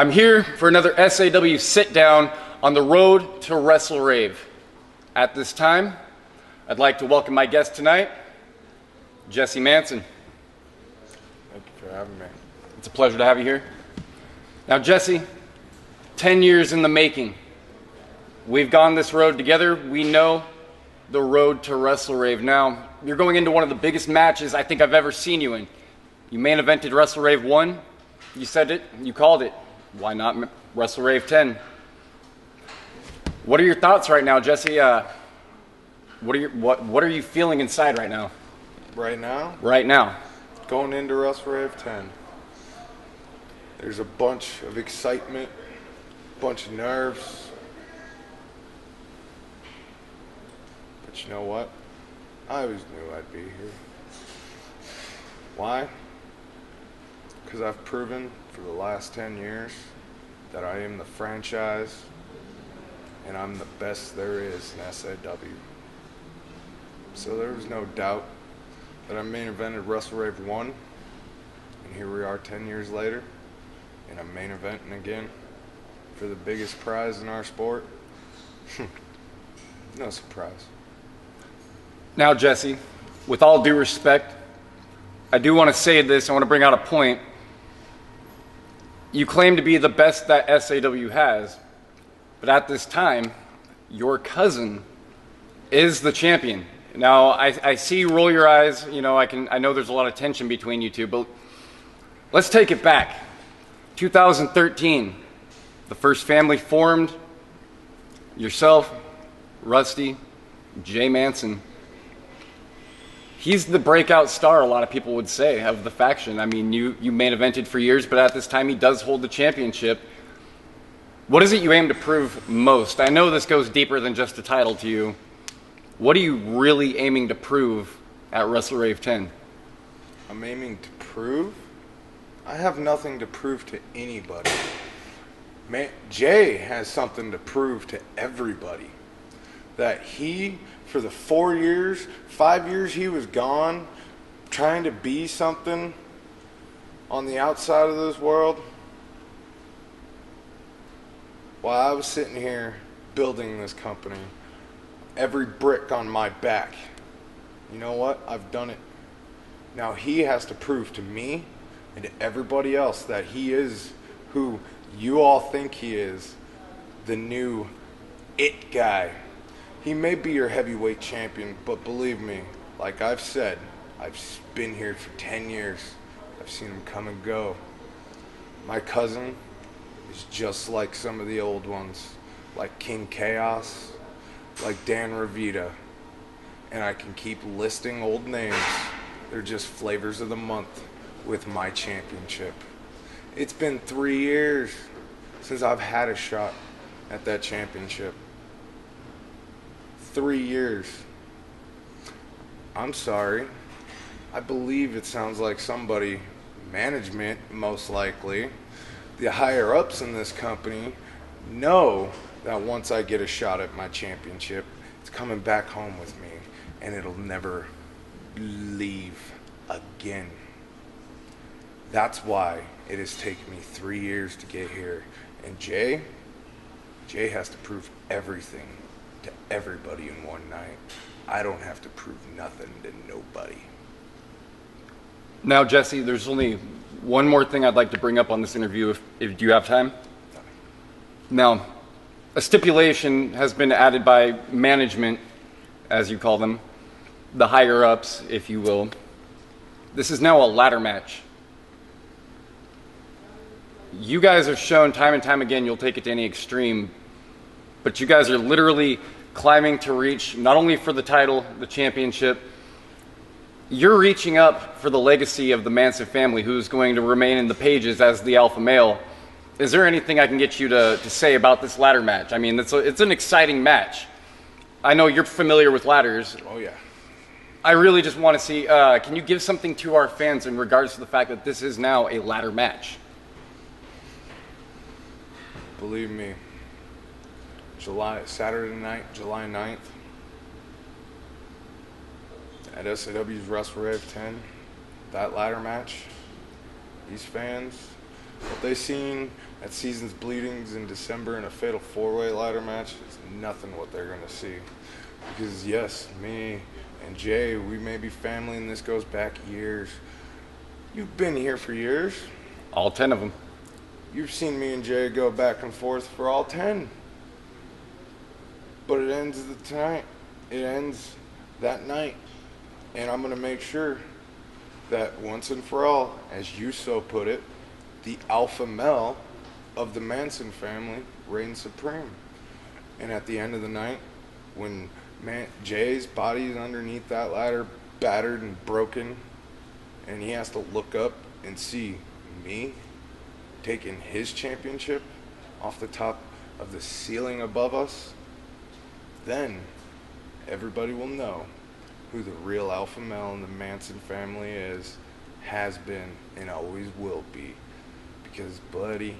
I'm here for another SAW sit-down on the road to Wrestlerave. At this time, I'd like to welcome my guest tonight, Jesse Manson. Thank you for having me. It's a pleasure to have you here. Now, Jesse, 10 years in the making. We've gone this road together. We know the road to Wrestlerave. Now, you're going into one of the biggest matches I think I've ever seen you in. You main evented Wrestlerave 1. You said it. You called it. Why not Wrestlerave 10? What are your thoughts right now, Jesse? What are you feeling inside right now? Right now? Right now. Going into Wrestlerave 10. There's a bunch of excitement, a bunch of nerves. But you know what? I always knew I'd be here. Why? Because I've proven for the last 10 years that I am the franchise and I'm the best there is in SAW. So there was no doubt that I main evented Wrestlerave 1, and here we are 10 years later, and I'm main eventing again for the biggest prize in our sport. No surprise. Now, Jesse, with all due respect, I do want to say this. I want to bring out a point. You claim to be the best that SAW has, but at this time, your cousin is the champion. Now, I see you roll your eyes. You know, I know there's a lot of tension between you two, but let's take it back. 2013, the first family formed. Yourself, Rusty, Jay Manson. He's the breakout star, a lot of people would say, of the faction. I mean, you main evented for years, but at this time he does hold the championship. What is it you aim to prove most? I know this goes deeper than just a title to you. What are you really aiming to prove at Wrestlerave 10? I'm aiming to prove? I have nothing to prove to anybody. Jay has something to prove to everybody. That he, for the 5 years he was gone, trying to be something on the outside of this world, while I was sitting here building this company, every brick on my back, you know what? I've done it. Now he has to prove to me and to everybody else that he is who you all think he is, the new it guy. He may be your heavyweight champion, but believe me, like I've said, I've been here for 10 years. I've seen him come and go. My cousin is just like some of the old ones, like King Chaos, like Dan Revita, and I can keep listing old names. They're just flavors of the month with my championship. It's been 3 years since I've had a shot at that championship. 3 years. I'm sorry. I believe it sounds like somebody, management most likely, the higher ups in this company, know that once I get a shot at my championship, it's coming back home with me and it'll never leave again. That's why it has taken me 3 years to get here. And Jay has to prove everything to everybody in one night. I don't have to prove nothing to nobody. Now, Jesse, there's only one more thing I'd like to bring up on this interview, if do you have time? Now, a stipulation has been added by management, as you call them, the higher-ups, if you will. This is now a ladder match. You guys have shown time and time again you'll take it to any extreme, but you guys are literally climbing to reach, not only for the title, the championship, you're reaching up for the legacy of the Manson family, who's going to remain in the pages as the alpha male. Is there anything I can get you to say about this ladder match? I mean, it's an exciting match. I know you're familiar with ladders. Oh, yeah. I really just want to see, can you give something to our fans in regards to the fact that this is now a ladder match? Believe me, Saturday night, July 9th, at SAW's Wrestlerave 10, that ladder match, these fans What they seen at Seasons Bleedings in December in a fatal four-way ladder match is nothing what they're going to see. Because yes, me and Jay, we may be family and this goes back years. You've been here for years. All 10 of them. You've seen me and Jay go back and forth for all 10. But it ends tonight. It ends that night. And I'm going to make sure that once and for all, as you so put it, the alpha male of the Manson family reigns supreme. And at the end of the night, when Jay's body is underneath that ladder, battered and broken, and he has to look up and see me taking his championship off the top of the ceiling above us, then everybody will know who the real alpha male in the Manson family is, has been, and always will be. Because, buddy,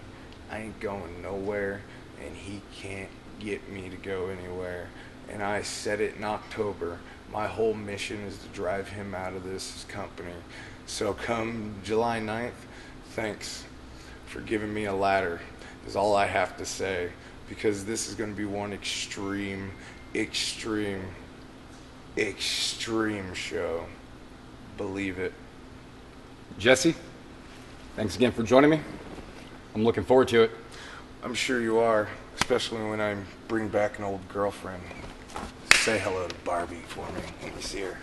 I ain't going nowhere, and he can't get me to go anywhere. And I said it in October. My whole mission is to drive him out of this company. So come July 9th, thanks for giving me a ladder, is all I have to say. Because this is going to be one extreme show. Believe it. Jesse, thanks again for joining me. I'm looking forward to it. I'm sure you are, especially when I bring back an old girlfriend. Say hello to Barbie for me. Let me see her.